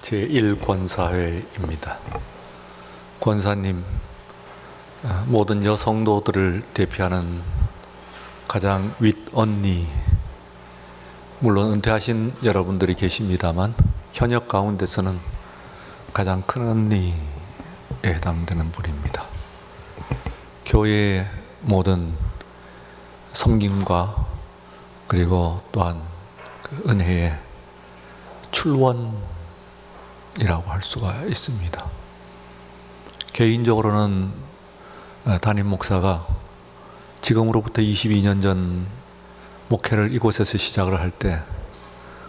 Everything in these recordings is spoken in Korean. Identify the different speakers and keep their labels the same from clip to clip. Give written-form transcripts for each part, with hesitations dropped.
Speaker 1: 제1권사회입니다. 권사님, 모든 여성도들을 대표하는 가장 윗언니, 물론 은퇴하신 여러분들이 계십니다만 현역 가운데서는 가장 큰 언니에 해당되는 분입니다. 교회의 모든 섬김과 그리고 또한 그 은혜의 출원이라고 할 수가 있습니다. 개인적으로는 담임 목사가 지금으로부터 22년 전 목회를 이곳에서 시작을 할 때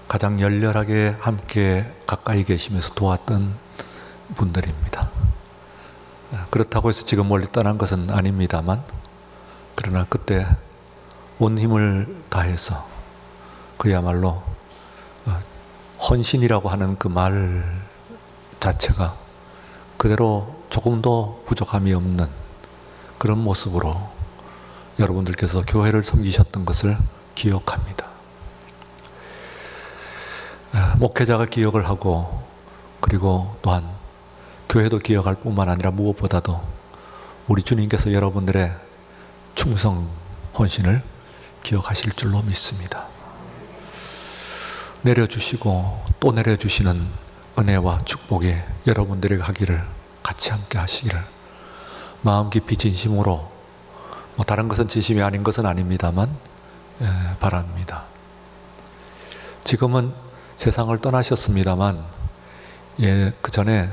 Speaker 1: 가장 열렬하게 함께 가까이 계시면서 도왔던 분들입니다. 그렇다고 해서 지금 멀리 떠난 것은 아닙니다만, 그러나 그때 온 힘을 다해서 그야말로 헌신이라고 하는 그 말 자체가 그대로 조금도 부족함이 없는 그런 모습으로 여러분들께서 교회를 섬기셨던 것을 기억합니다. 목회자가 기억을 하고, 그리고 또한 교회도 기억할 뿐만 아니라 무엇보다도 우리 주님께서 여러분들의 충성, 헌신을 기억하실 줄로 믿습니다. 내려주시고 또 내려주시는 은혜와 축복이 여러분들에게 하기를, 같이 함께 하시기를 마음 깊이 진심으로, 다른 것은 진심이 아닌 것은 아닙니다만 바랍니다. 지금은 세상을 떠나셨습니다만, 그 전에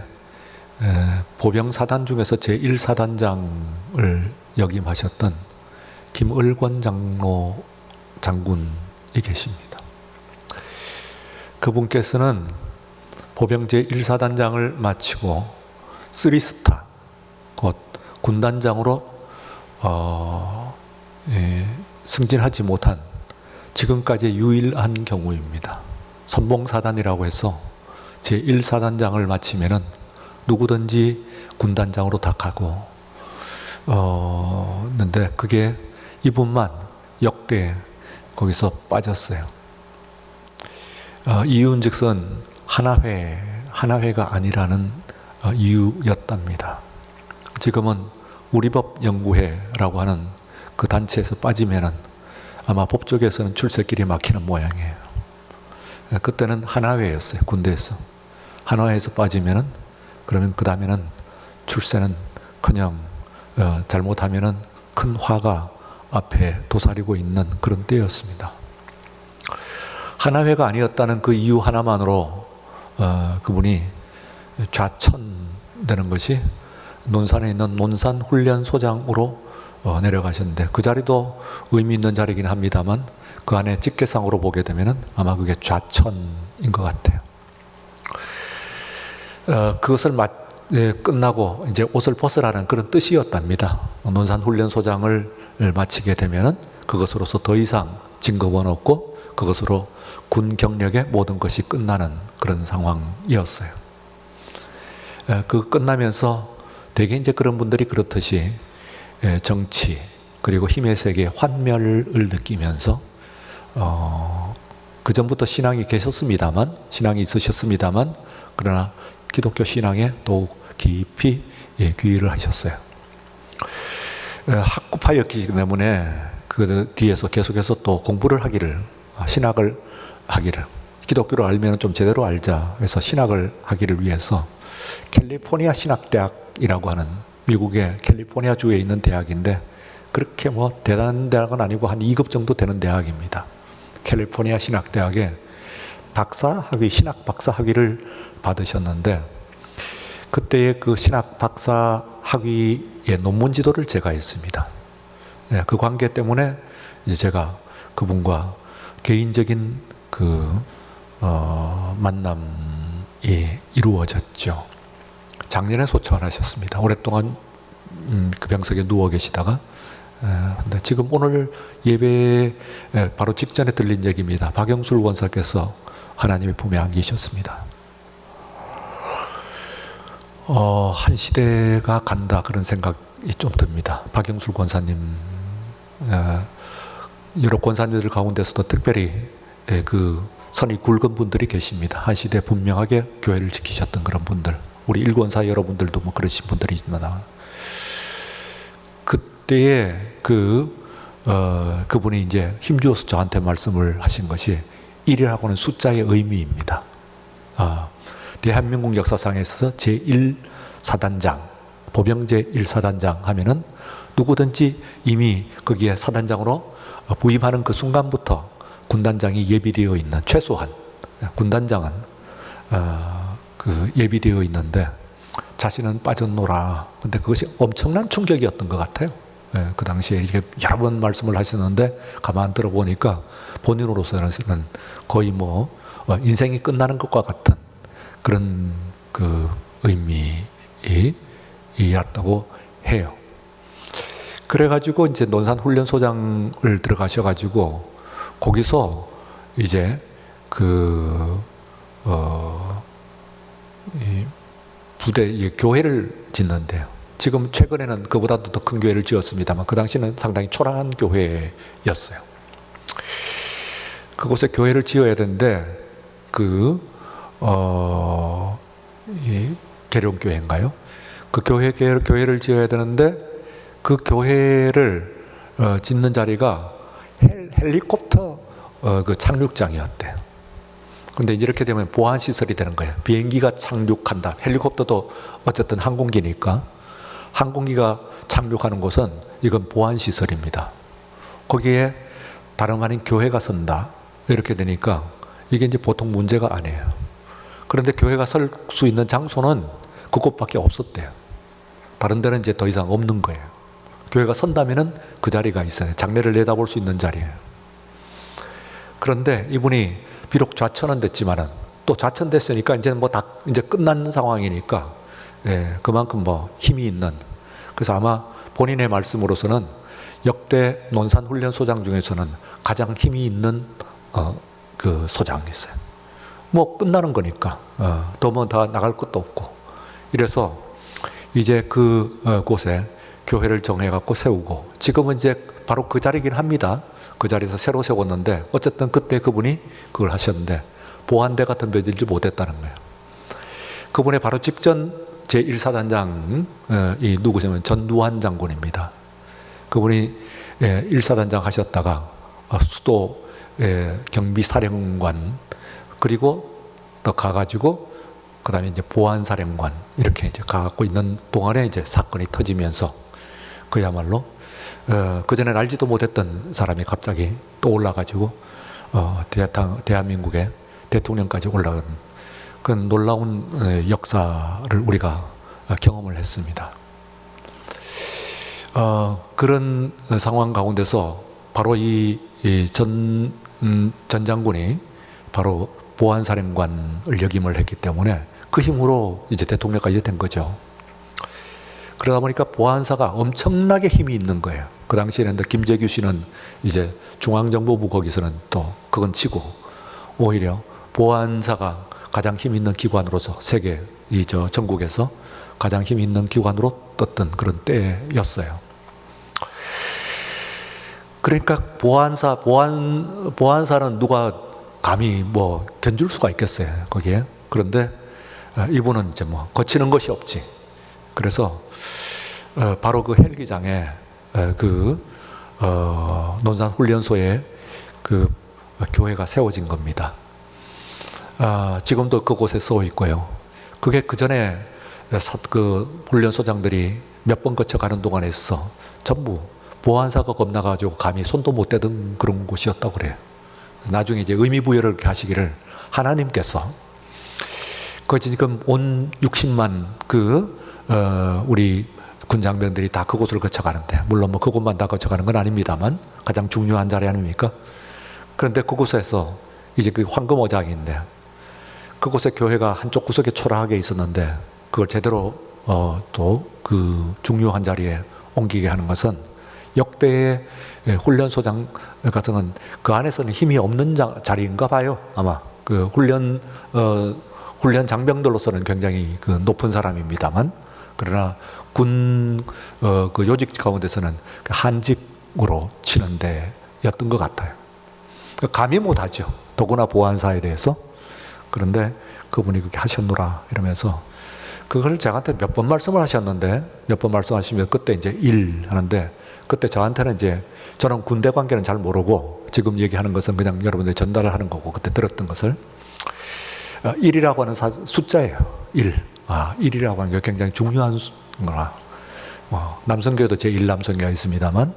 Speaker 1: 보병사단 중에서 제1사단장을 역임하셨던 김을권 장군이 계십니다. 그분께서는 보병 제1사단장을 마치고 3스타, 곧 군단장으로 승진하지 못한 지금까지 유일한 경우입니다. 선봉사단이라고 해서 제1사단장을 마치면은 누구든지 군단장으로 다 가고, 는데 그게 이분만 역대 거기서 빠졌어요. 이유는즉슨 하나회가 아니라는 이유였답니다. 지금은 우리법연구회라고 하는 그 단체에서 빠지면은 아마 법조계에서는 출세길이 막히는 모양이에요. 그때는 하나회였어요. 군대에서. 하나회에서 빠지면은, 그러면 그 다음에는 출세는 그냥 잘못하면은 큰 화가 앞에 도사리고 있는 그런 때였습니다. 하나회가 아니었다는 그 이유 하나만으로 그분이 좌천되는 것이 논산에 있는 논산훈련소장으로 내려가셨는데, 그 자리도 의미 있는 자리긴 합니다만 그 안에 직계상으로 보게 되면 아마 그게 좌천인 것 같아요. 그것을 끝나고 이제 옷을 벗으라는 그런 뜻이었답니다. 논산훈련소장을 마치게 되면 그것으로서 더 이상 진급은 없고 그것으로 군 경력의 모든 것이 끝나는 그런 상황이었어요. 그 끝나면서 대개 이제 그런 분들이 그렇듯이 정치 그리고 힘의 세계 환멸을 느끼면서 그 전부터 신앙이 있으셨습니다만 그러나 기독교 신앙에 더욱 깊이 귀의를 하셨어요. 학구파였기 때문에 그 뒤에서 계속해서 또 공부를 하기를, 신학을 하기를, 기독교를 알면 좀 제대로 알자 해서 신학을 하기를 위해서 캘리포니아 신학대학이라고 하는 미국의 캘리포니아 주에 있는 대학인데, 그렇게 대단한 대학은 아니고 한 2급 정도 되는 대학입니다. 캘리포니아 신학대학에 신학 박사 학위를 받으셨는데, 그때의 그 신학 박사 학위의 논문 지도를 제가 했습니다. 그 관계 때문에 이제 제가 그분과 개인적인 만남이 이루어졌죠. 작년에 소천하셨습니다. 오랫동안 그 병석에 누워 계시다가, 근데 지금 오늘 예배 바로 직전에 들린 얘기입니다. 박영술 권사께서 하나님의 품에 안기셨습니다. 한 시대가 간다, 그런 생각이 좀 듭니다. 박영술 권사님, 여러 권사님들 가운데서도 특별히 그 선이 굵은 분들이 계십니다. 한 시대 분명하게 교회를 지키셨던 그런 분들. 우리 일권사 여러분들도 뭐 그러신 분들이 있나. 그때에 그분이 이제 힘주어서 저한테 말씀을 하신 것이 1이라고는 숫자의 의미입니다. 대한민국 역사상에서 제1사단장, 보병 제1사단장 하면은 누구든지 이미 거기에 사단장으로 부임하는 그 순간부터 군단장이 예비되어 있는, 최소한 군단장은 예비되어 있는데 자신은 빠졌노라. 근데 그것이 엄청난 충격이었던 것 같아요. 그 당시에 이게 여러 번 말씀을 하셨는데 가만 들어보니까 본인으로서는 거의 뭐 인생이 끝나는 것과 같은 그런 그 의미였다고 해요. 그래가지고 이제 논산훈련소장을 들어가셔가지고 거기서 이제 부대 교회를 짓는데요. 지금 최근에는 그보다도 더 큰 교회를 지었습니다만 그 당시는 상당히 초라한 교회였어요. 그곳에 교회를 지어야 되는데 계룡교회인가요? 그 교회를 지어야 되는데 그 교회를 짓는 자리가 헬리콥터 그 착륙장이었대요. 근데 이렇게 되면 보안 시설이 되는 거예요. 비행기가 착륙한다. 헬리콥터도 어쨌든 항공기니까 항공기가 착륙하는 곳은 이건 보안 시설입니다. 거기에 다름 아닌 교회가 선다. 이렇게 되니까 이게 이제 보통 문제가 아니에요. 그런데 교회가 설 수 있는 장소는 그곳밖에 없었대요. 다른 데는 이제 더 이상 없는 거예요. 교회가 선다면은 그 자리가 있어요. 장례를 내다볼 수 있는 자리예요. 그런데 이분이 비록 좌천은 됐지만은 또 좌천됐으니까 이제 뭐 다 이제 끝난 상황이니까 그만큼 뭐 힘이 있는, 그래서 아마 본인의 말씀으로서는 역대 논산훈련소장 중에서는 가장 힘이 있는 그 소장이었어요. 뭐 끝나는 거니까 더 뭐 다 나갈 것도 없고, 이래서 이제 곳에 교회를 정해갖고 세우고, 지금은 이제 바로 그 자리긴 합니다. 그 자리에서 새로 세웠는데 어쨌든 그때 그분이 그걸 하셨는데 보안대가 덤벼들지 못했다는 거예요. 그분의 바로 직전 제1사단장이 누구냐면 전두환 장군입니다. 그분이 1사단장 하셨다가 수도 경비사령관, 그리고 또 가가지고 그 다음에 이제 보안사령관 이렇게 이제 가갖고 있는 동안에 이제 사건이 터지면서 그야말로 그전엔 알지도 못했던 사람이 갑자기 또 올라가지고 대한민국의 대통령까지 올라간 그 놀라운 역사를 우리가 경험을 했습니다. 그런 상황 가운데서 바로 전 장군이 바로 보안사령관을 역임을 했기 때문에 그 힘으로 이제 대통령까지 된 거죠. 그러다 보니까 보안사가 엄청나게 힘이 있는 거예요. 그 당시에는 김재규 씨는 이제 중앙정보부 거기서는 또 그건 치고 오히려 보안사가 가장 힘 있는 기관으로서 세계 전국에서 가장 힘 있는 기관으로 떴던 그런 때였어요. 그러니까 보안사는 누가 감히 뭐 견줄 수가 있겠어요, 거기에. 그런데 이분은 이제 뭐 거치는 것이 없지. 그래서 바로 그 헬기장에 논산훈련소에 그 교회가 세워진 겁니다. 지금도 그곳에 써 있고요. 그게 그 전에 그 훈련소장들이 몇 번 거쳐가는 동안에 있어 전부 보안사가 겁나가지고 감히 손도 못 대던 그런 곳이었다고 그래요. 나중에 이제 의미부여를 하시기를 하나님께서 지금 온 60만 우리 군장병들이 다 그곳을 거쳐가는데, 물론 뭐 그곳만 다 거쳐가는 건 아닙니다만 가장 중요한 자리 아닙니까? 그런데 그곳에서 이제 그 황금어장인데 그곳에 교회가 한쪽 구석에 초라하게 있었는데 그걸 제대로 또 그 중요한 자리에 옮기게 하는 것은 역대의 훈련소장 같은 그 안에서는 힘이 없는 자리인가 봐요. 아마 그 훈련 장병들로서는 굉장히 그 높은 사람입니다만, 그러나 군 그 요직 가운데서는 한직으로 치는 데였던 것 같아요. 감히 못하죠. 더구나 보안사에 대해서. 그런데 그분이 그렇게 하셨노라 이러면서 그걸 저한테 몇 번 말씀을 하셨는데, 몇 번 말씀하시면 그때 이제 일 하는데, 그때 저한테는 이제 저는 군대 관계는 잘 모르고 지금 얘기하는 것은 그냥 여러분들이 전달을 하는 거고, 그때 들었던 것을 1이라고 하는 숫자예요. 1. 1이라고 하는 게 굉장히 중요한 거라. 남성교회도 제1남성교회가 있습니다만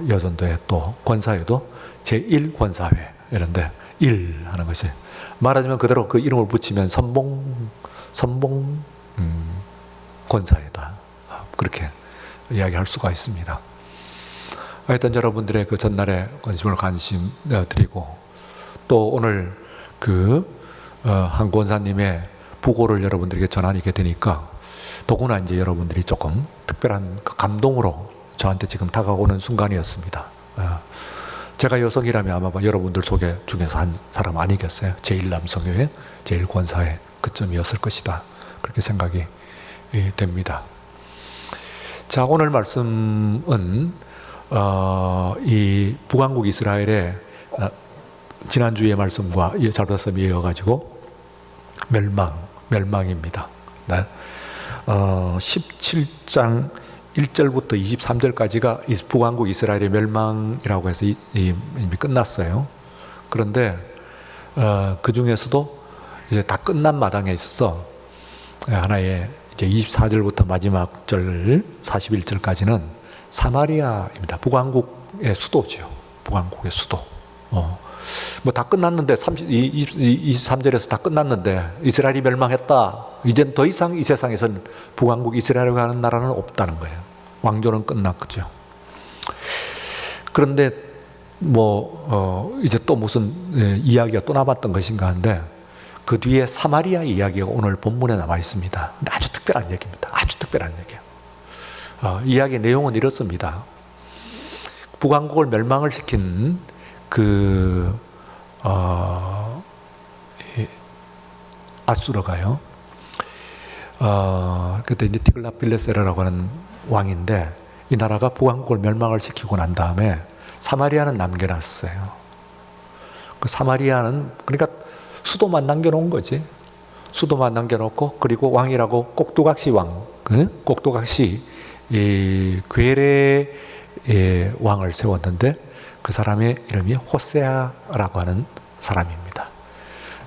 Speaker 1: 여전도에 또 권사회도 제1권사회 이런데 1 하는 것이 말하자면 그대로 그 이름을 붙이면 선봉 권사회다. 그렇게 이야기할 수가 있습니다. 하여튼 여러분들의 그 전날에 관심 드리고, 또 오늘 한 권사님의 부고를 여러분들에게 전하게 되니까 더구나 이제 여러분들이 조금 특별한 그 감동으로 저한테 지금 다가오는 순간이었습니다. 제가 여성이라면 아마 여러분들 소개 중에서 한 사람 아니겠어요? 제1남성교회, 제1권사회 그쯤이었을 것이다. 그렇게 생각이 됩니다. 자, 오늘 말씀은 이 북왕국 이스라엘의 지난주의 말씀과 잘못했으면 이어가지고 멸망입니다. 네. 17장 1절부터 23절까지가 북왕국 이스라엘의 멸망이라고 해서 이미 끝났어요. 그런데 그 중에서도 이제 다 끝난 마당에 있어서 하나의 이제 24절부터 마지막 절 41절까지는 사마리아입니다. 북왕국의 수도죠. 북왕국의 수도. 뭐 다 끝났는데 23절에서 다 끝났는데 이스라엘이 멸망했다. 이젠 더 이상 이 세상에서는 북왕국 이스라엘이라고 하는 나라는 없다는 거예요. 왕조는 끝났죠. 그런데 이제 또 무슨 이야기가 또 남았던 것인가 한데, 그 뒤에 사마리아 이야기가 오늘 본문에 남아 있습니다. 아주 특별한 얘기입니다. 아주 특별한 얘기예요. 이야기의 내용은 이렇습니다. 북왕국을 멸망을 시킨 아수르가요. 그때 이제 디글랏빌레세르라고 하는 왕인데, 이 나라가 북왕국을 멸망을 시키고 난 다음에 사마리아는 남겨놨어요. 그 사마리아는 그러니까 수도만 남겨놓은 거지. 수도만 남겨놓고, 그리고 왕이라고 꼭두각시 왕, 꼭두각시 괴뢰 왕을 세웠는데, 그 사람의 이름이 호세아라고 하는 사람입니다.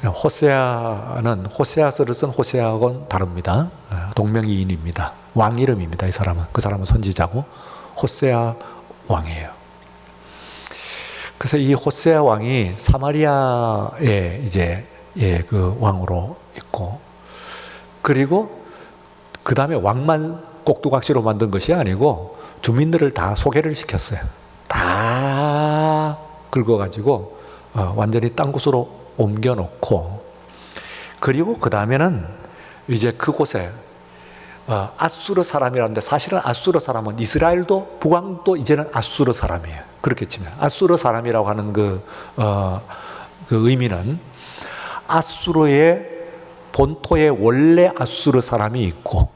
Speaker 1: 호세아서를 쓴 호세아하고는 다릅니다. 동명이인입니다. 왕 이름입니다. 이 사람은. 그 사람은 선지자고 호세아 왕이에요. 그래서 이 호세아 왕이 사마리아에 이제 그 왕으로 있고, 그리고 그 다음에 왕만 꼭두각시로 만든 것이 아니고 주민들을 다 소개를 시켰어요. 다 긁어가지고 완전히 땅 곳으로 옮겨놓고, 그리고 그 다음에는 이제 그곳에 아수르 사람이라는데, 사실은 아수르 사람은 이스라엘도 북왕도 이제는 아수르 사람이에요. 그렇게 치면 아수르 사람이라고 하는 그 의미는 아수르의 본토에 원래 아수르 사람이 있고,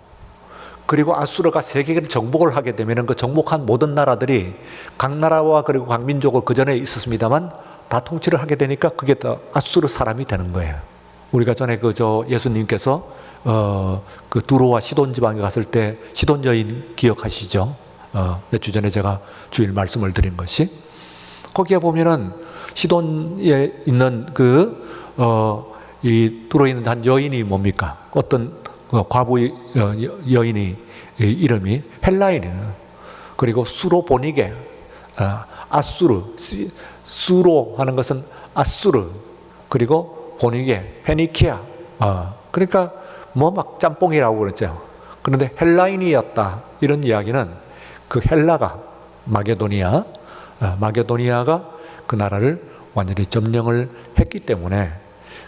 Speaker 1: 그리고 아수르가 세계를 정복을 하게 되면 그 정복한 모든 나라들이 각 나라와 그리고 각 민족은 그 전에 있었습니다만 다 통치를 하게 되니까 그게 다 아수르 사람이 되는 거예요. 우리가 전에 예수님께서 그 두로와 시돈 지방에 갔을 때 시돈 여인 기억하시죠? 몇 주 전에 제가 주일 말씀을 드린 것이, 거기에 보면은 시돈에 있는 이 두로에 있는 한 여인이 뭡니까? 어떤 과부 여인이 이름이 헬라인이에요. 그리고 수로보니게, 아수르, 수로 하는 것은 아수르, 그리고 보니게, 페니키아. 그러니까 막 짬뽕이라고 그랬죠. 그런데 헬라인이었다. 이런 이야기는 그 헬라가 마게도니아가 그 나라를 완전히 점령을 했기 때문에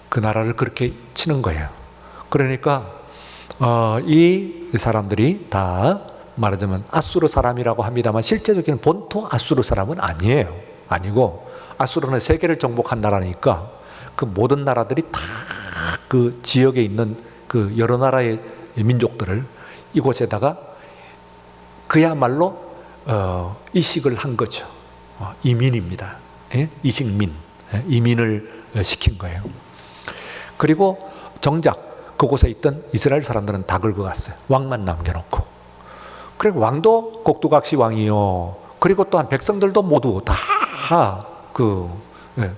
Speaker 1: 그 나라를 그렇게 치는 거예요. 그러니까 이 사람들이 다 말하자면 아수르 사람이라고 합니다만 실제적인 본토 아수르 사람은 아니고 아수르는 세계를 정복한 나라니까 그 모든 나라들이 다 그 지역에 있는 그 여러 나라의 민족들을 이곳에다가 그야말로 이식을 한 거죠. 이민입니다. 이식민, 이민을 시킨 거예요. 그리고 정작 그곳에 있던 이스라엘 사람들은 다 긁어갔어요. 왕만 남겨놓고. 그리고 왕도 꼭두각시 왕이요. 그리고 또한 백성들도 모두 다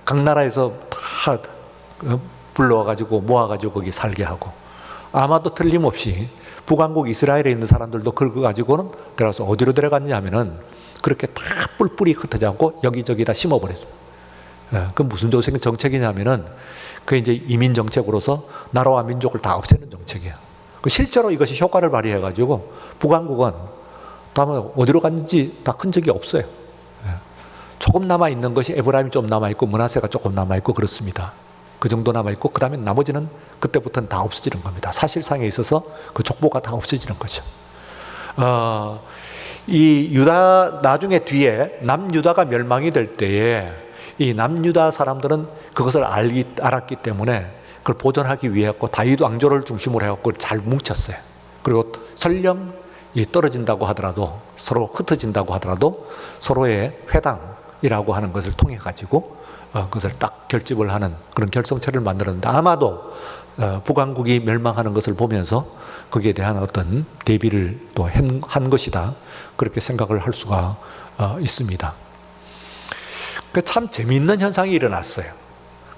Speaker 1: 각 나라에서 다 불러와가지고 모아가지고 거기 살게 하고, 아마도 틀림없이 북왕국 이스라엘에 있는 사람들도 긁어가지고는 들어가서 어디로 데려갔냐 하면은 그렇게 다 뿔뿔이 흩어져 갖고 여기저기 다 심어버렸어요. 그 무슨 정책이냐면은 그 이제 이민 정책으로서 나라와 민족을 다 없애는 정책이에요. 실제로 이것이 효과를 발휘해가지고 북왕국은 다음에 어디로 갔는지 다 큰 적이 없어요. 조금 남아있는 것이 에브라임이 좀 남아있고 므낫세가 조금 남아있고 그렇습니다. 그 정도 남아있고 그 다음에 나머지는 그때부터는 다 없어지는 겁니다. 사실상에 있어서 그 족보가 다 없어지는 거죠. 이 유다 나중에 뒤에 남유다가 멸망이 될 때에 이 남유다 사람들은 그것을 알았기 때문에 그걸 보존하기 위해 다윗 왕조를 중심으로 해갖고 잘 뭉쳤어요. 그리고 설령 떨어진다고 하더라도, 서로 흩어진다고 하더라도 서로의 회당이라고 하는 것을 통해 가지고 그것을 딱 결집을 하는 그런 결성체를 만들었는데, 아마도 북왕국이 멸망하는 것을 보면서 거기에 대한 어떤 대비를 또 한 것이다, 그렇게 생각을 할 수가 있습니다. 참 재미있는 현상이 일어났어요.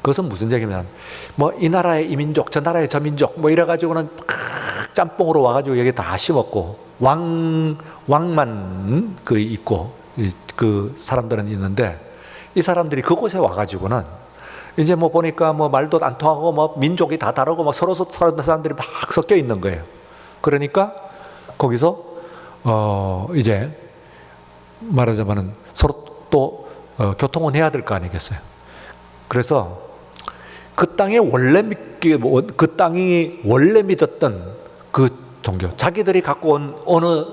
Speaker 1: 그것은 무슨 얘기냐면, 뭐 이 나라의 이 민족, 저 나라의 저 민족, 뭐 이래가지고는 짬뽕으로 와가지고 여기 다 심었고, 왕만 있고 그 사람들은 있는데, 이 사람들이 그곳에 와가지고는 이제 뭐 보니까 뭐 말도 안 통하고 뭐 민족이 다 다르고 뭐 서로 사는 사람들이 막 섞여 있는 거예요. 그러니까 거기서 이제 말하자면은 서로 또 교통은 해야 될 거 아니겠어요. 그래서 그 땅이 원래 믿었던 그 종교, 자기들이 갖고 온 어느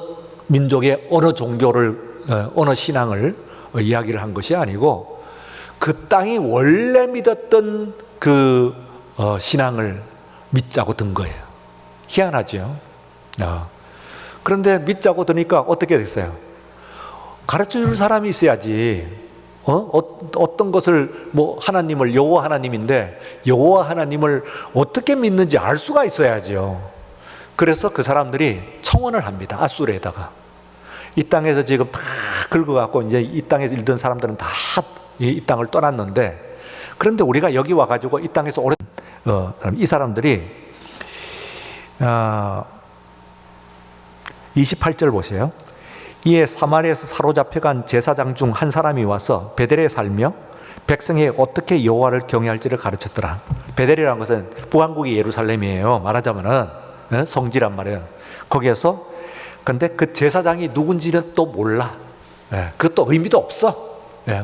Speaker 1: 민족의 어느 종교를, 어느 신앙을 이야기를 한 것이 아니고, 그 땅이 원래 믿었던 그 신앙을 믿자고 든 거예요. 희한하죠. 그런데 믿자고 드니까 어떻게 됐어요? 가르쳐 줄 사람이 있어야지. 어떤 것을, 뭐 하나님을, 여호와 하나님인데 여호와 하나님을 어떻게 믿는지 알 수가 있어야죠. 그래서 그 사람들이 청원을 합니다. 앗수르에다가. 이 땅에서 지금 다 긁어갖고 이제 이 땅에서 일던 사람들은 다 이 땅을 떠났는데, 그런데 우리가 여기 와가지고 이 땅에서 오래 이 사람들이 28절 보세요. 이에 사마리아에서 사로잡혀간 제사장 중 한 사람이 와서 베델에 살며 백성에게 어떻게 여호와를 경외할지를 가르쳤더라. 베델이라는 것은 북왕국이 예루살렘이에요. 말하자면은 성지란 말이에요. 거기에서 근데 그 제사장이 누군지는 또 몰라. 그것도 의미도 없어.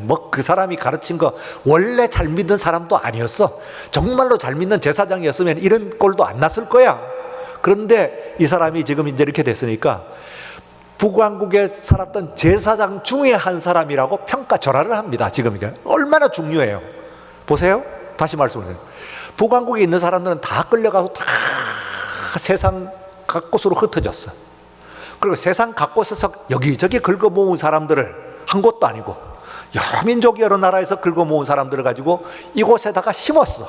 Speaker 1: 뭐 그 사람이 가르친 거 원래 잘 믿는 사람도 아니었어. 정말로 잘 믿는 제사장이었으면 이런 꼴도 안 났을 거야. 그런데 이 사람이 지금 이제 이렇게 됐으니까 북왕국에 살았던 제사장 중에 한 사람이라고 평가절하를 합니다. 지금 이게 얼마나 중요해요. 보세요. 다시 말씀드려요. 북왕국에 있는 사람들은 다 끌려가서 다 세상 각곳으로 흩어졌어. 그리고 세상 각곳에서 여기저기 긁어 모은 사람들을, 한 곳도 아니고 여러 민족 여러 나라에서 긁어 모은 사람들을 가지고 이곳에다가 심었어.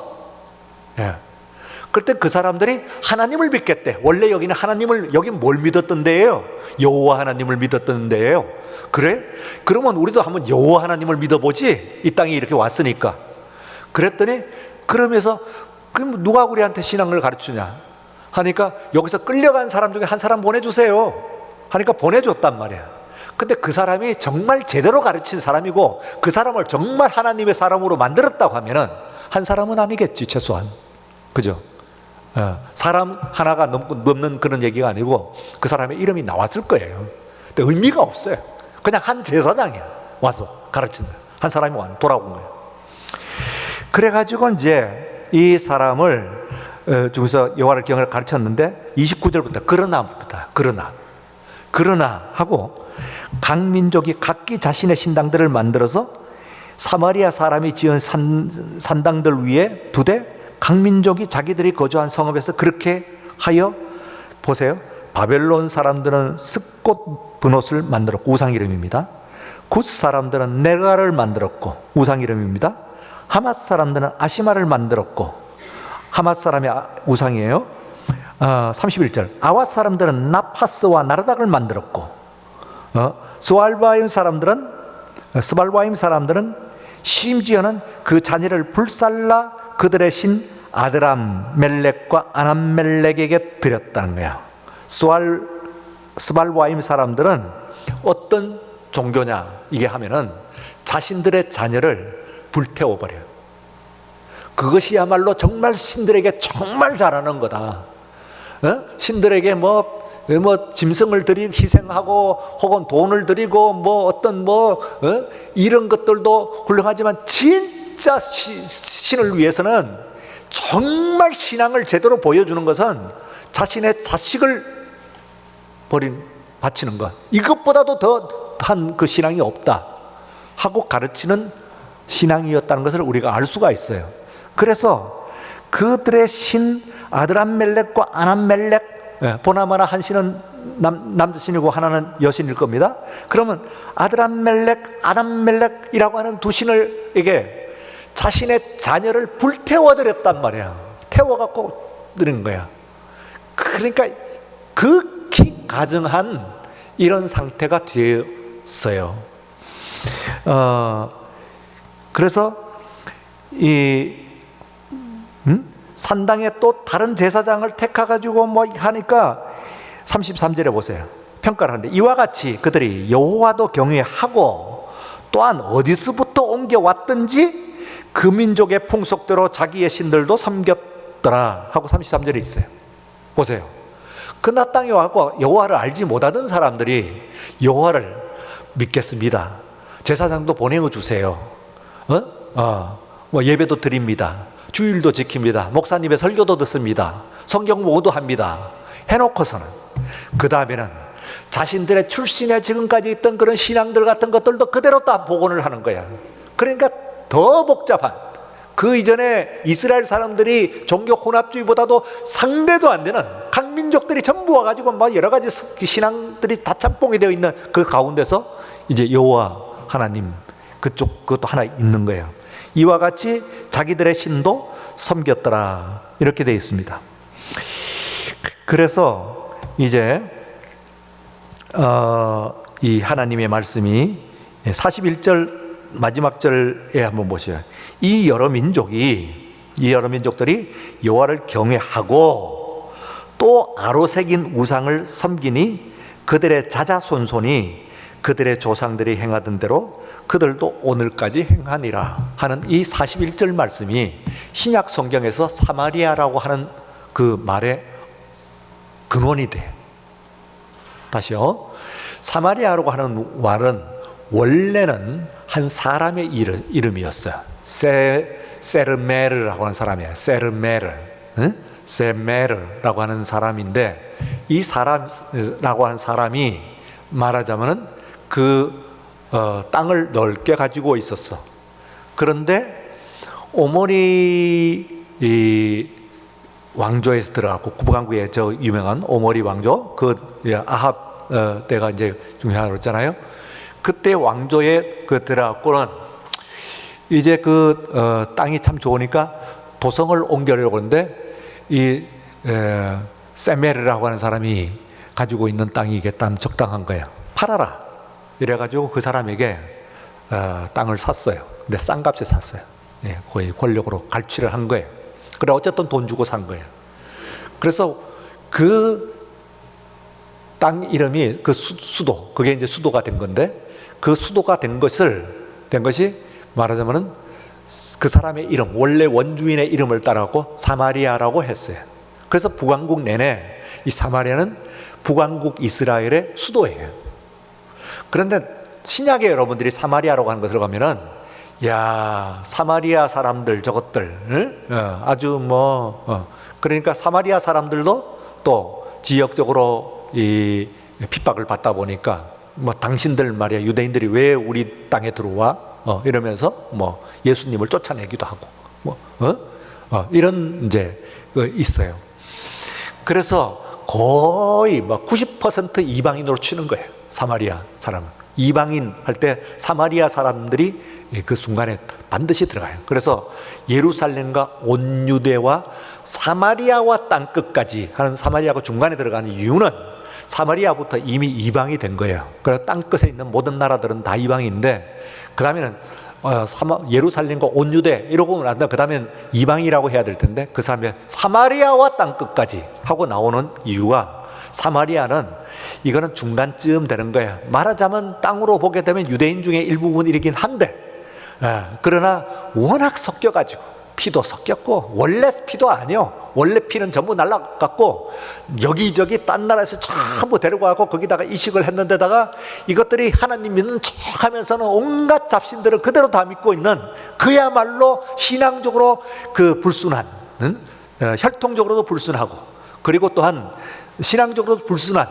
Speaker 1: 그때 그 사람들이 하나님을 믿겠대. 원래 여기는 여긴 뭘 믿었던 데예요? 여호와 하나님을 믿었던 데예요. 그래? 그러면 우리도 한번 여호와 하나님을 믿어보지. 이 땅에 이렇게 왔으니까. 그랬더니 그러면서 그럼 누가 우리한테 신앙을 가르치냐 하니까, 여기서 끌려간 사람 중에 한 사람 보내주세요 하니까 보내줬단 말이야. 근데 그 사람이 정말 제대로 가르친 사람이고 그 사람을 정말 하나님의 사람으로 만들었다고 하면은 한 사람은 아니겠지, 최소한. 그죠? 사람 하나가 넘는 그런 얘기가 아니고 그 사람의 이름이 나왔을 거예요. 근데 의미가 없어요. 그냥 한 제사장이야. 와서 가르친다. 한 사람이 돌아온 거예요. 그래가지고 이제 이 사람을 중에서 여호와를 경외를 가르쳤는데 29절부터 그러나 하고, 각 민족이 각기 자신의 신당들을 만들어서 사마리아 사람이 지은 산당들 위에 두되 각 민족이 자기들이 거주한 성읍에서 그렇게 하여, 보세요, 바벨론 사람들은 습꽃 분옷을 만들었고, 우상 이름입니다. 구스 사람들은 네가를 만들었고, 우상 이름입니다. 하맛 사람들은 아시마를 만들었고, 하맛 사람의 우상이에요. 31절 아왓 사람들은 나파스와 나르닥을 만들었고, 스발바임 사람들은 심지어는 그 자녀를 불살라 그들의 신 아드람 멜렉과 아람 멜렉에게 드렸다는 거야. 스발바임 사람들은 어떤 종교냐 이게 하면은 자신들의 자녀를 불태워버려요. 그것이야말로 정말 신들에게 정말 잘하는 거다. 신들에게 짐승을 희생하고 혹은 돈을 드리고 이런 것들도 훌륭하지만 진짜 신을 위해서는 정말 신앙을 제대로 보여주는 것은 자신의 자식을 바치는 것, 이것보다도 더한 그 신앙이 없다 하고 가르치는 신앙이었다는 것을 우리가 알 수가 있어요. 그래서 그들의 신 아드람멜렉과 아남멜렉, 보나마나 한 신은 남자신이고 하나는 여신일 겁니다. 그러면 아드람멜렉, 아남멜렉이라고 하는 두 신을에게 자신의 자녀를 불태워드렸단 말이야. 태워갖고 드린 거야. 그러니까 극히 가증한 이런 상태가 되었어요. 그래서 산당에 또 다른 제사장을 택해가지고 하니까 33절에 보세요. 평가를 하는데 이와 같이 그들이 여호와도 경외하고 또한 어디서부터 옮겨왔든지 그 민족의 풍속대로 자기의 신들도 섬겼더라 하고 33절에 있어요. 보세요. 그나 땅에 와서 여호와를 알지 못하던 사람들이 여호와를 믿겠습니다. 제사장도 보내주세요. 예배도 드립니다. 주일도 지킵니다. 목사님의 설교도 듣습니다. 성경 모두 합니다. 해놓고서는 그 다음에는 자신들의 출신에 지금까지 있던 그런 신앙들 같은 것들도 그대로 다 복원을 하는 거야. 그러니까 더 복잡한, 그 이전에 이스라엘 사람들이 종교 혼합주의보다도 상대도 안 되는 각 민족들이 전부 와가지고 여러 가지 신앙들이 다 짬뽕이 되어 있는 그 가운데서 이제 여호와 하나님 그것도 하나 있는 거예요. 이와 같이 자기들의 신도 섬겼더라 이렇게 되어 있습니다. 그래서 이제 이 하나님의 말씀이 41절 마지막 절에 한번 보셔요. 이 여러 민족들이 여호와를 경외하고 또 아로새긴 우상을 섬기니 그들의 자자손손이 그들의 조상들이 행하던 대로 그들도 오늘까지 행하니라 하는 이 41절 말씀이 신약 성경에서 사마리아라고 하는 그 말의 근원이 돼. 다시요. 사마리아라고 하는 말은 원래는 한 사람의 이름이었어요. 세르메르라고 하는 사람이에요. 세르메르라고 하는 사람인데, 이 사람이라고 하는 사람이 말하자면은 땅을 넓게 가지고 있었어. 그런데 오모리 왕조에서 들어갔고, 북왕국의 저 유명한 오모리 왕조, 아합 때가 이제 중요하다고 했잖아요. 그때 왕조에 들어갔고는 이제 땅이 참 좋으니까 도성을 옮겨려고 하는데 이 세메르라고 하는 사람이 가지고 있는 땅이 이게 딱 적당한 거예요. 팔아라. 이래가지고 그 사람에게 땅을 샀어요. 근데 싼 값에 샀어요. 거의 권력으로 갈취를 한 거예요. 그래 어쨌든 돈 주고 산 거예요. 그래서 그 땅 이름이 수도, 그게 이제 수도가 된 건데, 그 수도가 된 것이 말하자면은 그 사람의 이름, 원래 원주인의 이름을 따라갖고 사마리아라고 했어요. 그래서 북왕국 내내 이 사마리아는 북왕국 이스라엘의 수도예요. 그런데 신약에 여러분들이 사마리아라고 하는 것을 가면은, 야, 사마리아 사람들 저것들 아주 그러니까 사마리아 사람들도 또 지역적으로 이 핍박을 받다 보니까 당신들 말이야, 유대인들이 왜 우리 땅에 들어와? 이러면서 예수님을 쫓아내기도 하고 이런 이제 있어요. 그래서 거의 90% 이방인으로 치는 거예요. 사마리아 사람은. 이방인 할 때 사마리아 사람들이 그 순간에 반드시 들어가요. 그래서 예루살렘과 온 유대와 사마리아와 땅끝까지 하는 사마리아가 중간에 들어가는 이유는 사마리아부터 이미 이방이 된 거예요. 그래서 땅끝에 있는 모든 나라들은 다 이방인데 그 다음에는 예루살렘과 온 유대 이러고 나서 그 다음엔 이방이라고 해야 될 텐데 그 사람이 사마리아와 땅끝까지 하고 나오는 이유가 사마리아는 이거는 중간쯤 되는 거야. 말하자면 땅으로 보게 되면 유대인 중에 일부분이긴 한데 그러나 워낙 섞여가지고 피도 섞였고 원래 피도 아니요. 원래 피는 전부 날라갔고 여기저기 딴 나라에서 전부 데려가고 거기다가 이식을 했는데다가 이것들이 하나님 믿는 척 하면서는 온갖 잡신들을 그대로 다 믿고 있는 그야말로 신앙적으로 그 불순한 혈통적으로도 불순하고 그리고 또한 신앙적으로도 불순한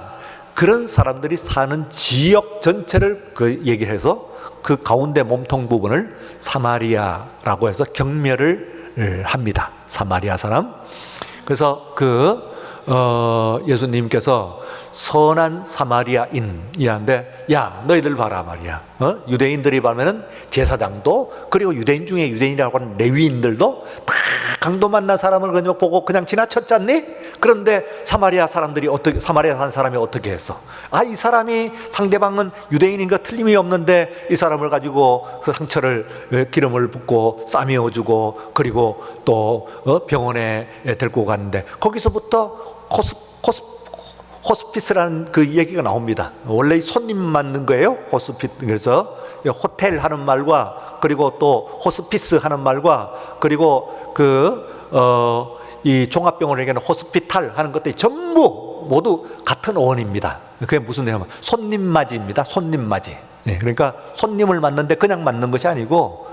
Speaker 1: 그런 사람들이 사는 지역 전체를 그 얘기를 해서 그 가운데 몸통 부분을 사마리아라고 해서 경멸을 합니다. 사마리아 사람. 그래서 예수님께서 선한 사마리아인이한데 야 너희들 봐라 말이야. 유대인들이 보면은 제사장도 그리고 유대인 중에 유대인이라고 하는 레위인들도 다 강도 만난 사람을 그냥 보고 그냥 지나쳤지 않니? 그런데 사마리아 사는 사람이 어떻게 했어? 이 사람이 상대방은 유대인인 거 틀림이 없는데 이 사람을 가지고 그 상처를 기름을 붓고 싸매어주고 그리고 또 병원에 데리고 갔는데 거기서부터 호스피스라는 그 얘기가 나옵니다. 원래 손님 맞는 거예요. 호스피스. 그래서 호텔 하는 말과 그리고 또 호스피스 하는 말과 그리고 이 종합병원에게는 호스피탈 하는 것들이 전부 모두 같은 어원입니다. 그게 무슨 내용이냐면 손님맞이입니다. 손님맞이. 그러니까 손님을 맞는데 그냥 맞는 것이 아니고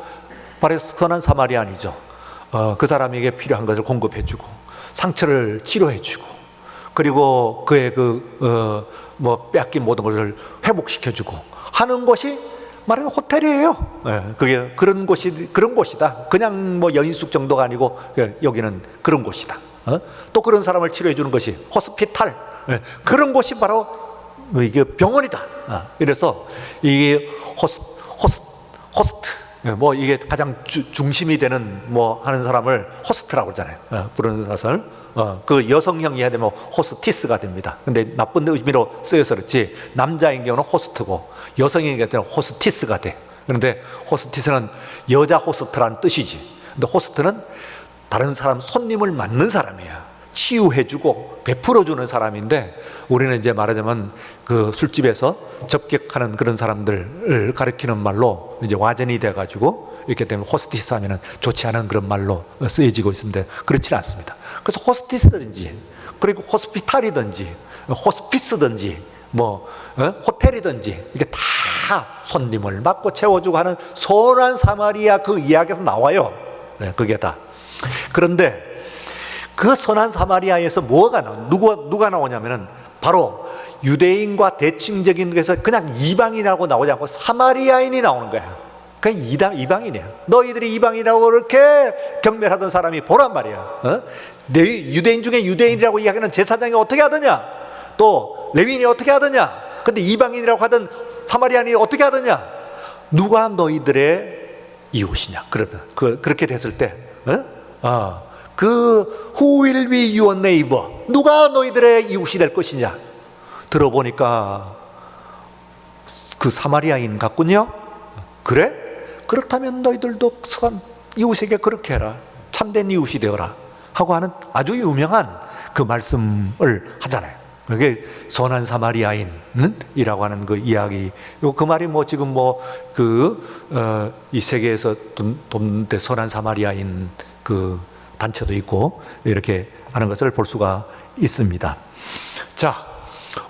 Speaker 1: 바로 선한 사마리아인이죠. 그 사람에게 필요한 것을 공급해주고 상처를 치료해주고 그리고 그의 빼앗긴 모든 것을 회복시켜주고 하는 것이 말하면 호텔이에요. 그게 그런 곳이다. 그냥 여인숙 정도가 아니고 여기는 그런 곳이다. 또 그런 사람을 치료해 주는 것이 호스피탈. 그런 곳이 바로 이게 병원이다. 이래서 이게 호스트. 이게 가장 중심이 되는 하는 사람을 호스트라고 그러잖아요. 부르는 사람을. 그 여성형이 해야 되면 호스티스가 됩니다. 근데 나쁜 의미로 쓰여서 그렇지 남자인 경우는 호스트고 여성인 경우는 호스티스가 돼. 그런데 호스티스는 여자 호스트라는 뜻이지. 근데 호스트는 다른 사람 손님을 맞는 사람이야. 치유해주고 베풀어주는 사람인데 우리는 이제 말하자면 그 술집에서 접객하는 그런 사람들을 가리키는 말로 이제 와전이 돼가지고 이렇게 되면 호스티스 하면은 좋지 않은 그런 말로 쓰여지고 있는데 그렇지는 않습니다. 그래서 호스티스든지 그리고 호스피탈이든지 호스피스든지 호텔이든지 이게 다 손님을 맞고 채워주고 하는 선한 사마리아 그 이야기에서 나와요. 그게 다. 그런데 그 선한 사마리아에서 누가 나오냐면은 바로 유대인과 대칭적인 것에서 그냥 이방인이라고 나오지 않고 사마리아인이 나오는 거야. 그냥 이방인이야. 너희들이 이방인이라고 그렇게 경멸하던 사람이 보란 말이야. 유대인 중에 유대인이라고 이야기하는 제사장이 어떻게 하더냐? 또 레위인이 어떻게 하더냐? 근데 이방인이라고 하던 사마리아인이 어떻게 하더냐? 누가 너희들의 이웃이냐? 그러면 그렇게 됐을 때, who will be your neighbor? 누가 너희들의 이웃이 될 것이냐? 들어보니까 그 사마리아인 같군요. 그래? 그렇다면 너희들도 이웃에게 그렇게 해라. 참된 이웃이 되어라. 하고 하는 아주 유명한 그 말씀을 하잖아요. 그게 선한 사마리아인이라고 하는 그 이야기. 그 말이 지금 이 세계에서 돕는데 선한 사마리아인 그 단체도 있고 이렇게 하는 것을 볼 수가 있습니다. 자,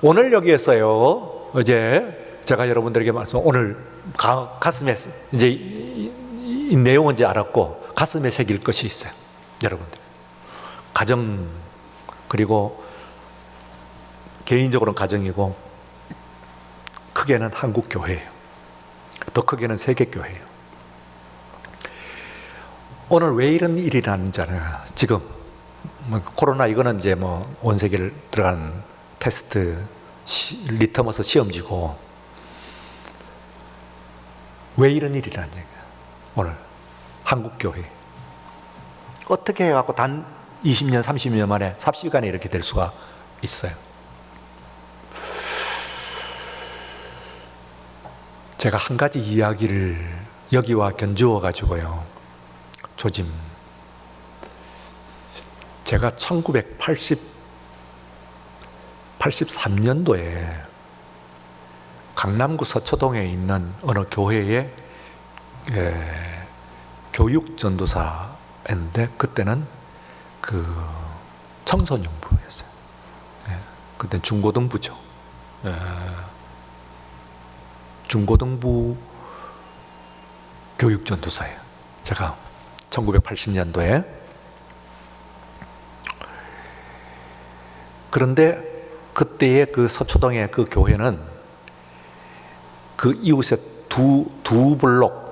Speaker 1: 오늘 여기에서요. 이제 제가 여러분들에게 오늘 가슴에 이제 이 내용은 이제 알았고 가슴에 새길 것이 있어요. 여러분들 가정 그리고 개인적으로는 가정이고 크게는 한국 교회예요. 더 크게는 세계 교회예요. 오늘 왜 이런 일이 일어나는지는 지금 코로나 이거는 이제 온 세계를 들어가는 테스트 리터머스 시험지고 왜 이런 일이라는 얘기야. 오늘 한국교회 어떻게 해갖고 단 20년 30년 만에 삽시간에 이렇게 될 수가 있어요. 제가 한 가지 이야기를 여기와 견주어 가지고요, 조짐, 제가 1983년도에 강남구 서초동에 있는 어느 교회의 교육전도사였는데, 그때는 그 청소년부였어요. 그때 중고등부죠. 중고등부 교육전도사예요. 제가 1980년도에. 그런데 그때의 그 서초동의 그 교회는 그 이웃에 두 블록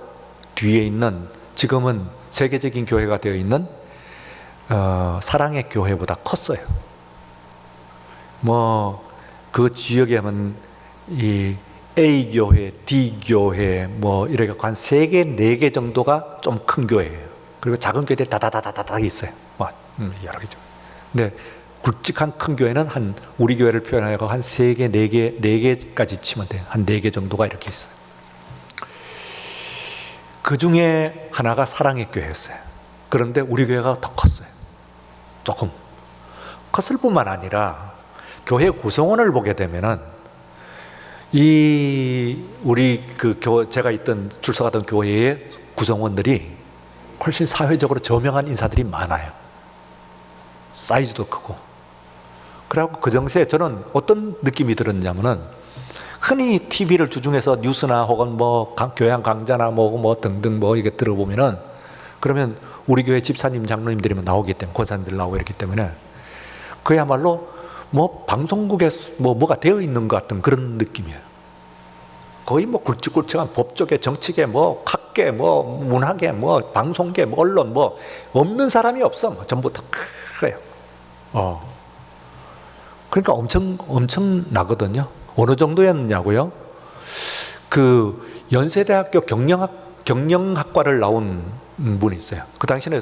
Speaker 1: 뒤에 있는, 지금은 세계적인 교회가 되어 있는 사랑의 교회보다 컸어요. 뭐 그 지역에는 이 A 교회, D 교회 뭐 이렇게 한 3개, 4개 정도가 좀 큰 교회예요. 그리고 작은 교회들이 다다다다다 있어요. 뭐 여러 개죠. 근데 굵직한 큰 교회는 한, 우리 교회를 표현하여 한 3개, 4개, 4개까지 치면 돼요. 한 4개 정도가 이렇게 있어요. 그 중에 하나가 사랑의 교회였어요. 그런데 우리 교회가 더 컸어요. 조금 컸을 뿐만 아니라 교회 구성원을 보게 되면은 우리 제가 있던 출석하던 교회의 구성원들이 훨씬 사회적으로 저명한 인사들이 많아요. 사이즈도 크고. 그래갖고 그 당시에 저는 어떤 느낌이 들었냐면은, 흔히 TV를 주중에서 뉴스나 혹은 뭐 교양 강좌나 뭐 등등 뭐 이게 들어보면은, 그러면 우리 교회 집사님, 장로님들이 나오기 때문에, 권사님들 나오고 이렇기 때문에 그야말로 뭐 방송국에 뭐가 되어 있는 것 같은 그런 느낌이에요. 거의 뭐 굵직굵직한 법조계, 정치계, 뭐 학계, 뭐 문화계, 뭐 방송계, 뭐 언론, 뭐 없는 사람이 없어. 뭐 전부 다 그래요. 그러니까 엄청 나거든요. 어느 정도였냐고요? 그 연세대학교 경영학과를 나온 분이 있어요. 그 당시는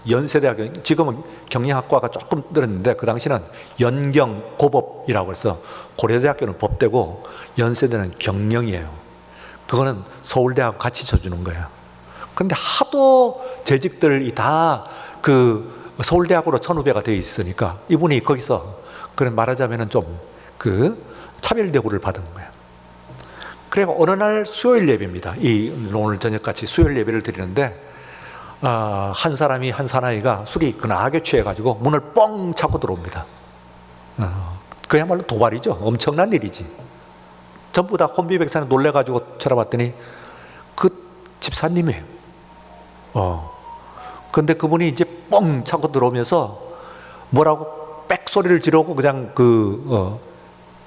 Speaker 1: 연세대학교, 지금은 경영학과가 조금 늘었는데, 그 당시는 연경, 고법이라고 해서 고려대학교는 법대고 연세대는 경영이에요. 그거는 서울대하고 같이 쳐주는 거예요. 그런데 하도 재직들이 다 그 서울대학으로 선후배가 되어 있으니까 이분이 거기서, 그런 말하자면은 좀 그 차별 대우를 받은 거예요. 그리고 어느 날 수요일 예배입니다. 오늘 저녁같이 수요일 예배를 드리는데, 한 사나이가 술이 근하게 취해가지고 문을 뻥 차고 들어옵니다. 그야말로 도발이죠. 엄청난 일이지. 전부 다 혼비백산에 놀래가지고 쳐다봤더니 그 집사님이에요. 근데 그분이 이제 뻥 차고 들어오면서 뭐라고 빽 소리를 지르고 그냥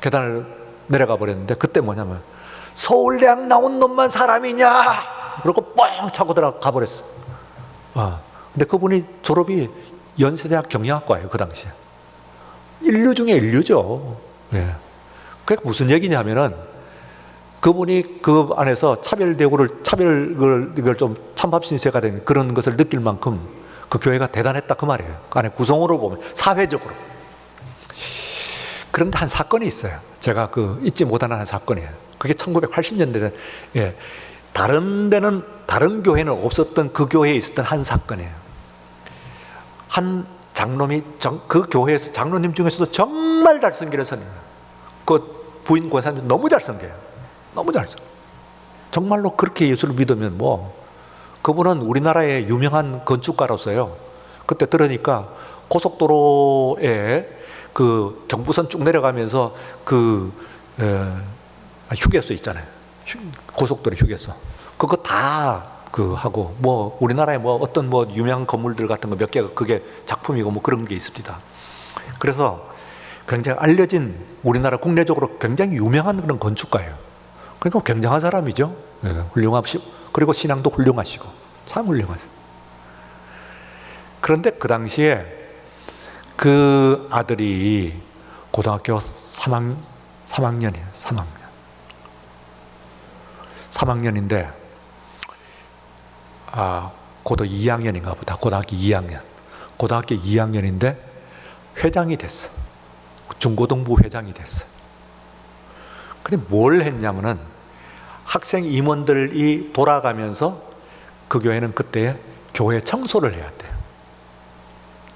Speaker 1: 계단을 내려가 버렸는데, 그때 뭐냐면, 서울대학 나온 놈만 사람이냐? 그러고 뻥 차고 들어가 버렸어. 근데 그분이 졸업이 연세대학 경영학과예요, 그 당시에. 인류 중에 인류죠. 예. 그게 무슨 얘기냐면은, 그분이 그 안에서 이걸 좀 찬밥신세가 된 그런 것을 느낄 만큼 그 교회가 대단했다, 그 말이에요. 그 안에 구성으로 보면, 사회적으로. 그런데 한 사건이 있어요. 제가 잊지 못하는 한 사건이에요. 그게 1980년대에, 다른 교회는 없었던 그 교회에 있었던 한 사건이에요. 한 장로님이 그 교회에서, 장로님 중에서도 정말 잘생기는 선생님, 그 부인 권사님 너무 잘생겨요. 너무 잘생겨. 정말로 그렇게 예수를 믿으면 그분은 우리나라의 유명한 건축가로서요. 그때 들으니까 고속도로에 그 경부선 쭉 내려가면서 휴게소 있잖아요. 고속도로 휴게소. 그거 다 하고, 우리나라에 어떤 유명한 건물들 같은 거 몇 개가 그게 작품이고 그런 게 있습니다. 그래서 굉장히 알려진, 우리나라 국내적으로 굉장히 유명한 그런 건축가예요. 그러니까 굉장한 사람이죠. 훌륭하시고, 그리고 신앙도 훌륭하시고, 참 훌륭하세요. 그런데 그 당시에 그 아들이 고등학교 3학년이에요. 3학년인데 고등 2학년인가 보다. 고등학교 2학년. 고등학교 2학년인데 회장이 됐어. 중고등부 회장이 됐어. 근데 뭘 했냐면은 학생 임원들이 돌아가면서 그 교회는 그때 교회 청소를 해야 돼요.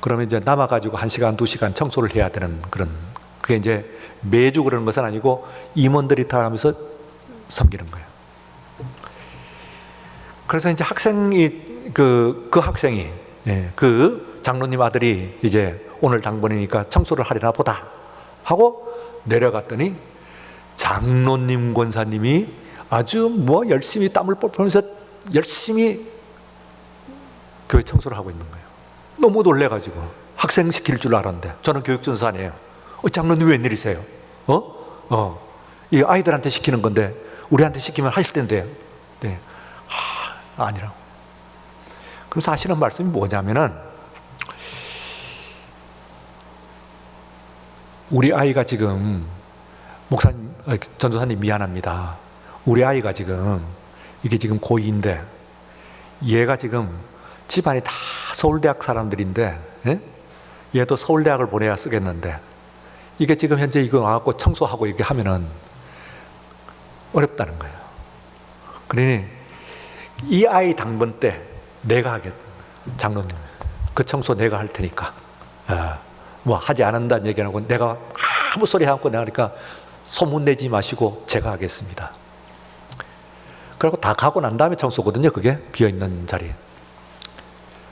Speaker 1: 그러면 이제 남아가지고 1시간, 2시간 청소를 해야 되는 그런, 그게 이제 매주 그러는 것은 아니고 임원들이 다 하면서 섬기는 거예요. 그래서 이제 학생이, 그 학생이, 그 장로님 아들이 이제 오늘 당번이니까 청소를 하려나 보다 하고 내려갔더니 장로님 권사님이 아주 뭐 열심히 땀을 뻘뻘면서 열심히 교회 청소를 하고 있는 거예요. 너무 놀래가지고 학생 시킬 줄 알았는데 저는 교육전사니에요. 장로님 웬일이세요? 이 아이들한테 시키는 건데 우리한테 시키면 하실 텐데. 네. 아니라고. 그래서 하시는 말씀이 뭐냐면은 우리 아이가 지금 목사님, 전도사님 미안합니다. 우리 아이가 지금 이게 지금 고2인데 얘가 지금 집안이 다 서울대학 사람들인데 얘도 서울대학을 보내야 쓰겠는데 이게 지금 현재 이거 와갖고 청소하고 이렇게 하면은 어렵다는 거예요. 그러니 이 아이 당번 때 내가 하겠다. 장로님 그 청소 내가 할 테니까 뭐 하지 않는다는 얘기 안 하고 내가 아무 소리 하고 내가 하니까 소문내지 마시고 제가 하겠습니다. 그리고 다 가고 난 다음에 청소거든요. 그게 비어있는 자리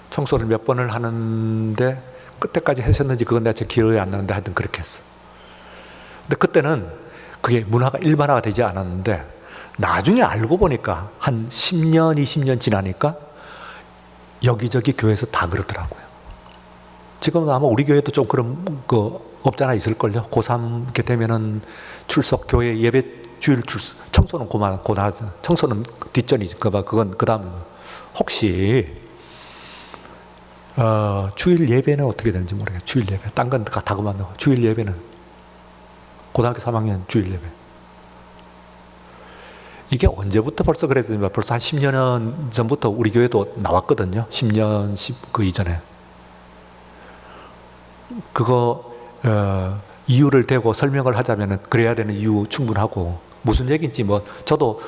Speaker 1: 청소를 몇 번을 하는데 끝에까지 하셨는지 그건 내가 제 기억이 안 나는데 하여튼 그렇게 했어. 근데 그때는 그게 문화가 일반화가 되지 않았는데 나중에 알고 보니까 한 10년, 20년 지나니까 여기저기 교회에서 다 그러더라고요. 지금은 아마 우리 교회도 좀 그런 거 없잖아 있을걸요. 고3 이렇게 되면은 출석, 교회 예배 주일 출석, 청소는 고나 청소는 뒷전이지. 그건 그 다음에 혹시 주일 예배는 어떻게 되는지 모르겠어요. 주일 예배. 딴 건 다 그만하고 주일 예배는 고등학교 3학년 주일 예배. 이게 언제부터 벌써 그랬더니 벌써 한 10년 전부터 우리 교회도 나왔거든요. 10년, 그 이전에. 그거 이유를 대고 설명을 하자면 그래야 되는 이유 충분하고 무슨 얘기인지 뭐 저도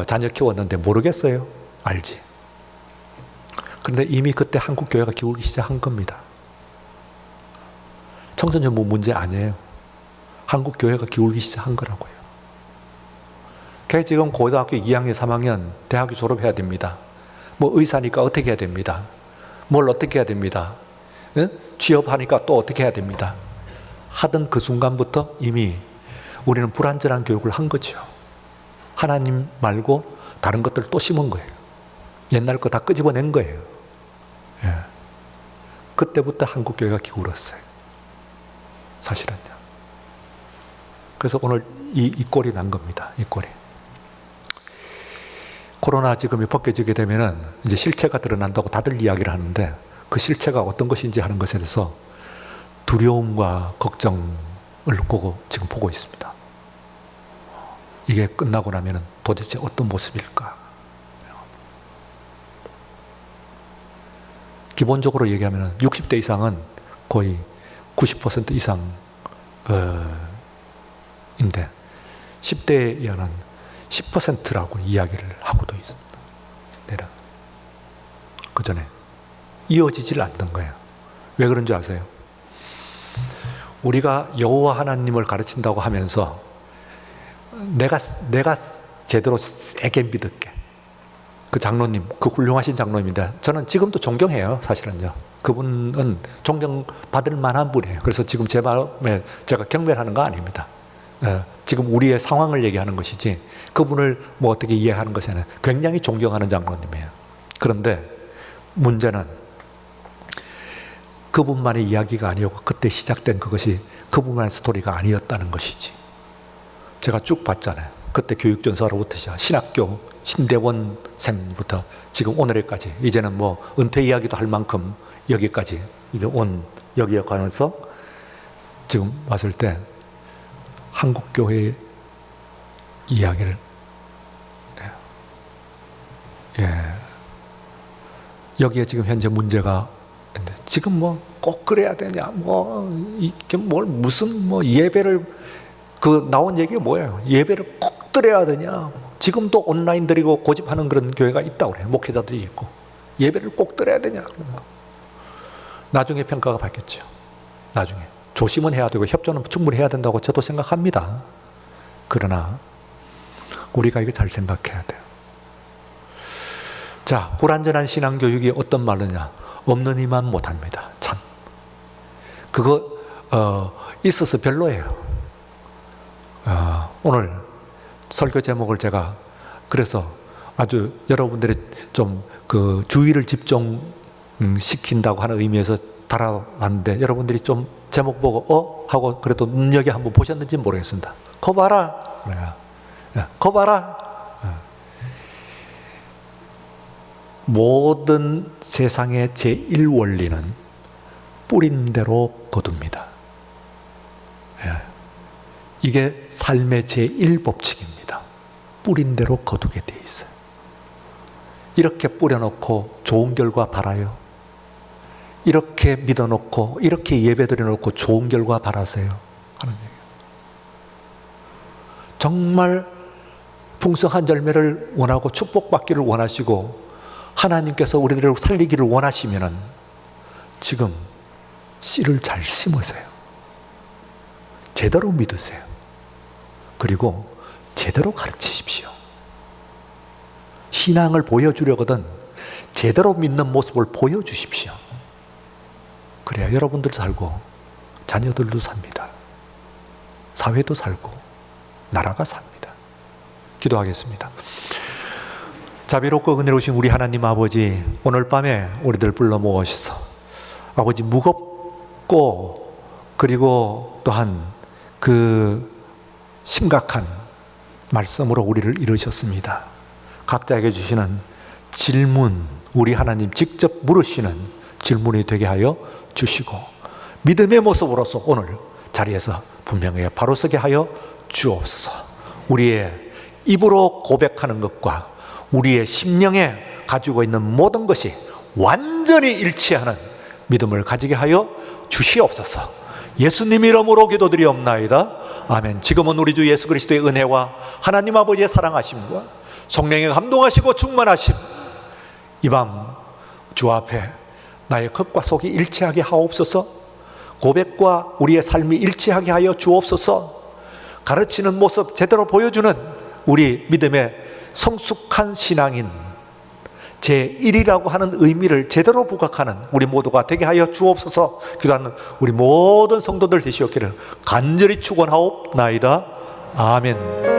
Speaker 1: 자녀 키웠는데 모르겠어요. 알지. 그런데 이미 그때 한국 교회가 기울기 시작한 겁니다. 청소년부 문제 아니에요. 한국 교회가 기울기 시작한 거라고요. 걔 지금 고등학교 2학년, 3학년 대학교 졸업해야 됩니다. 뭐 의사니까 어떻게 해야 됩니다. 뭘 어떻게 해야 됩니다. 취업하니까 또 어떻게 해야 됩니다. 하던 그 순간부터 이미 우리는 불완전한 교육을 한 거죠. 하나님 말고 다른 것들 또 심은 거예요. 옛날 거 다 끄집어낸 거예요. 그때부터 한국 교회가 기울었어요. 사실은요. 그래서 오늘 이 꼴이 난 겁니다. 이 꼴이. 코로나 지금이 벗겨지게 되면은 이제 실체가 드러난다고 다들 이야기를 하는데 그 실체가 어떤 것인지 하는 것에 대해서 두려움과 걱정을 지금 보고 있습니다. 이게 끝나고 나면은 도대체 어떤 모습일까? 기본적으로 얘기하면은 60대 이상은 거의 90% 이상 인데 10대에는 10%라고 이야기를 하고도 있습니다. 그 전에 이어지질 않던 거예요. 왜 그런 줄 아세요? 우리가 여호와 하나님을 가르친다고 하면서 내가 제대로 세게 믿을게. 그 장로님, 그 훌륭하신 장로님인데 저는 지금도 존경해요. 사실은요. 그분은 존경받을 만한 분이에요. 그래서 지금 제 마음에 제가 경멸하는 거 아닙니다. 지금 우리의 상황을 얘기하는 것이지 그분을 뭐 어떻게 이해하는 것이 아니라 굉장히 존경하는 장로님이에요. 그런데 문제는 그분만의 이야기가 아니었고 그때 시작된 그것이 그분만의 스토리가 아니었다는 것이지. 제가 쭉 봤잖아요. 그때 교육전사로부터 신학교 신대원생부터 지금 오늘까지 이제는 뭐 은퇴 이야기도 할 만큼 여기까지 여기에 관해서 지금 왔을 때 한국교회의 이야기를 여기에 지금 현재 문제가 있는데, 지금 뭐 꼭 그래야 되냐, 뭐 이게 뭘 무슨 뭐 예배를, 그 나온 얘기가 뭐예요? 예배를 꼭 드려야 되냐? 지금도 온라인 드리고 고집하는 그런 교회가 있다고 그래요. 목회자들이 있고. 예배를 꼭 드려야 되냐? 나중에 평가가 받겠죠. 나중에 조심은 해야 되고 협조는 충분히 해야 된다고 저도 생각합니다. 그러나 우리가 이거 잘 생각해야 돼요. 자, 불완전한 신앙교육이 어떤 말이냐? 없는 이만 못합니다. 참, 그거 있어서 별로예요. 오늘 설교 제목을 제가 그래서 아주 여러분들이 좀 그 주의를 집중시킨다고 하는 의미에서 달아봤는데, 여러분들이 좀 제목 보고 하고 그래도 눈여겨 한번 보셨는지 모르겠습니다. 거 봐라. 거 봐라. 모든 세상의 제1원리는 뿌린 대로 거둡니다. 이게 삶의 제1법칙입니다. 뿌린 대로 거두게 돼 있어요. 이렇게 뿌려놓고 좋은 결과 바라요? 이렇게 믿어놓고 이렇게 예배드려놓고 좋은 결과 바라세요? 하는 얘기예요. 정말 풍성한 열매를 원하고 축복받기를 원하시고 하나님께서 우리들을 살리기를 원하시면 지금 씨를 잘 심으세요. 제대로 믿으세요. 그리고 제대로 가르치십시오. 신앙을 보여주려거든 제대로 믿는 모습을 보여주십시오. 그래야 여러분들 살고 자녀들도 삽니다. 사회도 살고 나라가 삽니다. 기도하겠습니다. 자비롭고 은혜로우신 우리 하나님 아버지, 오늘 밤에 우리들 불러 모으셔서 아버지 무겁고 그리고 또한 그 심각한 말씀으로 우리를 이루셨습니다. 각자에게 주시는 질문, 우리 하나님 직접 물으시는 질문이 되게 하여 주시고 믿음의 모습으로서 오늘 자리에서 분명히 바로 서게 하여 주옵소서. 우리의 입으로 고백하는 것과 우리의 심령에 가지고 있는 모든 것이 완전히 일치하는 믿음을 가지게 하여 주시옵소서. 예수님 이름으로 기도드리옵나이다. 아멘. 지금은 우리 주 예수 그리스도의 은혜와 하나님 아버지의 사랑하심과 성령의 감동하시고 충만하심, 이 밤 주 앞에 나의 겉과 속이 일치하게 하옵소서. 고백과 우리의 삶이 일치하게 하여 주옵소서. 가르치는 모습 제대로 보여주는 우리 믿음의 성숙한 신앙인 제1이라고 하는 의미를 제대로 부각하는 우리 모두가 되게 하여 주옵소서. 기도하는 우리 모든 성도들 되시옵기를 간절히 축원하옵나이다. 아멘.